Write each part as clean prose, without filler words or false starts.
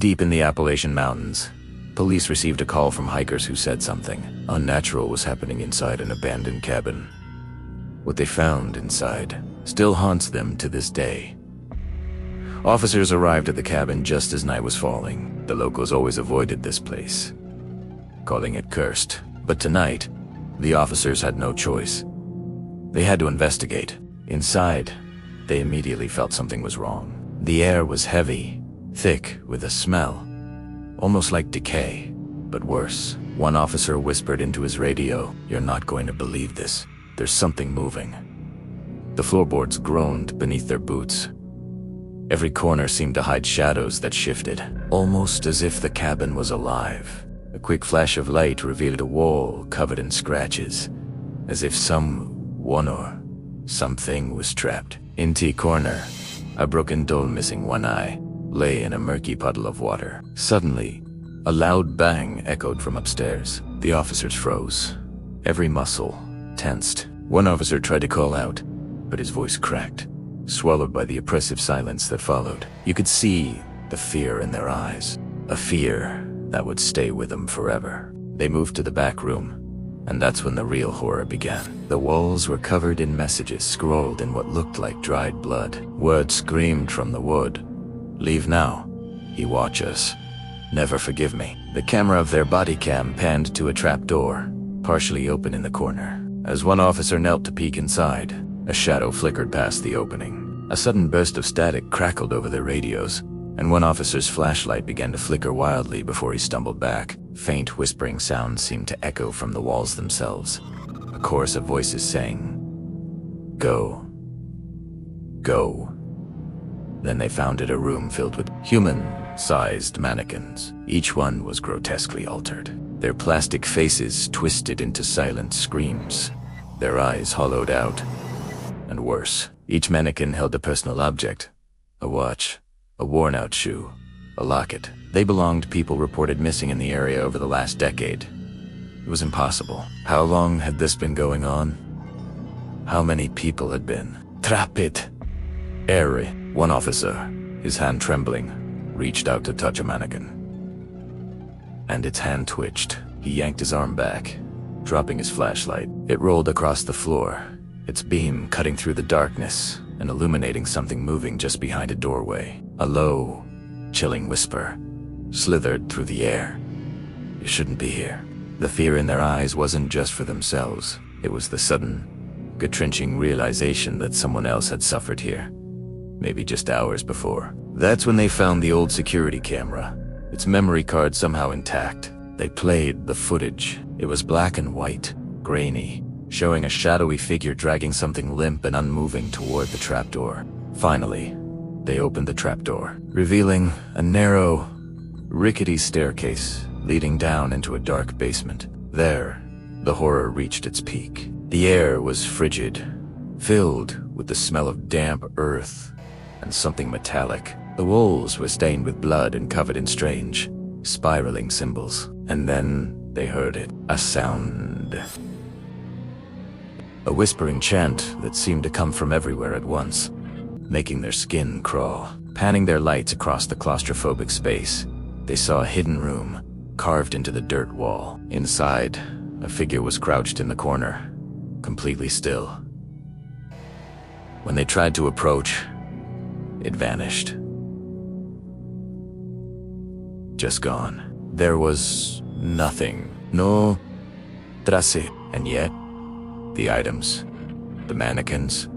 Deep in the Appalachian Mountains, police received a call from hikers who said something unnatural was happening inside an abandoned cabin. What they found inside still haunts them to this day. Officers arrived at the cabin just as night was falling. The locals always avoided this place, calling it cursed. But tonight, the officers had no choice. They had to investigate. Inside, they immediately felt something was wrong. The air was heavy, thick with a smell, almost like decay, but worse. One officer whispered into his radio, "You're not going to believe this. There's something moving." The floorboards groaned beneath their boots. Every corner seemed to hide shadows that shifted, almost as if the cabin was alive. A quick flash of light revealed a wall covered in scratches, as if someone or something was trapped. In the corner, a broken doll missing one eye lay in a murky puddle of water. Suddenly, a loud bang echoed from upstairs. The officers froze, every muscle tensed. One officer tried to call out, but his voice cracked, swallowed by the oppressive silence that followed. You could see the fear in their eyes, a fear that would stay with them forever. They moved to the back room, and that's when the real horror began. The walls were covered in messages scrawled in what looked like dried blood. Words screamed from the wood. "Leave now. You watch us. Never forgive me." The camera of their body cam panned to a trap door, partially open in the corner. As one officer knelt to peek inside, a shadow flickered past the opening. A sudden burst of static crackled over their radios, and one officer's flashlight began to flicker wildly before he stumbled back. Faint whispering sounds seemed to echo from the walls themselves, a chorus of voices saying, "Go. Go." Then they found it a room filled with human-sized mannequins. Each one was grotesquely altered, their plastic faces twisted into silent screams, their eyes hollowed out. And worse, each mannequin held a personal object, a watch, a worn-out shoe, a locket. They belonged to people reported missing in the area over the last decade. It was impossible. How long had this been going on? How many people had been trapped? One officer, his hand trembling, reached out to touch a mannequin. And its hand twitched. He yanked his arm back, dropping his flashlight. It rolled across the floor, its beam cutting through the darkness and illuminating something moving just behind a doorway. A low, chilling whisper slithered through the air. "You shouldn't be here." The fear in their eyes wasn't just for themselves. It was the sudden, gut-wrenching realization that someone else had suffered here, maybe just hours before. That's when they found the old security camera, its memory card somehow intact. They played the footage. It was black and white, grainy, showing a shadowy figure dragging something limp and unmoving toward the trapdoor. Finally, they opened the trapdoor, revealing a narrow, rickety staircase leading down into a dark basement. There, the horror reached its peak. The air was frigid, filled with the smell of damp earth and something metallic. The walls were stained with blood and covered in strange, spiraling symbols. And then they heard it, a sound. A whispering chant that seemed to come from everywhere at once, making their skin crawl. Panning their lights across the claustrophobic space, they saw a hidden room carved into the dirt wall. Inside, a figure was crouched in the corner, completely still. When they tried to approach, it vanished. Just gone. There was nothing. No trace. And yet, the items, the mannequins,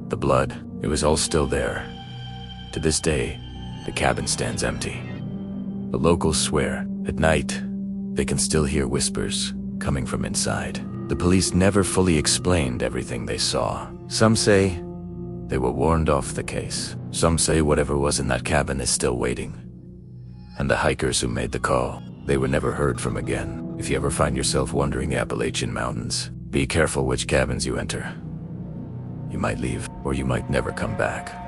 the blood, it was all still there. To this day, the cabin stands empty. The locals swear, at night, they can still hear whispers coming from inside. The police never fully explained everything they saw. Some say they were warned off the case. Some say whatever was in that cabin is still waiting. And the hikers who made the call, they were never heard from again. If you ever find yourself wandering the Appalachian Mountains, be careful which cabins you enter. You might leave, or you might never come back.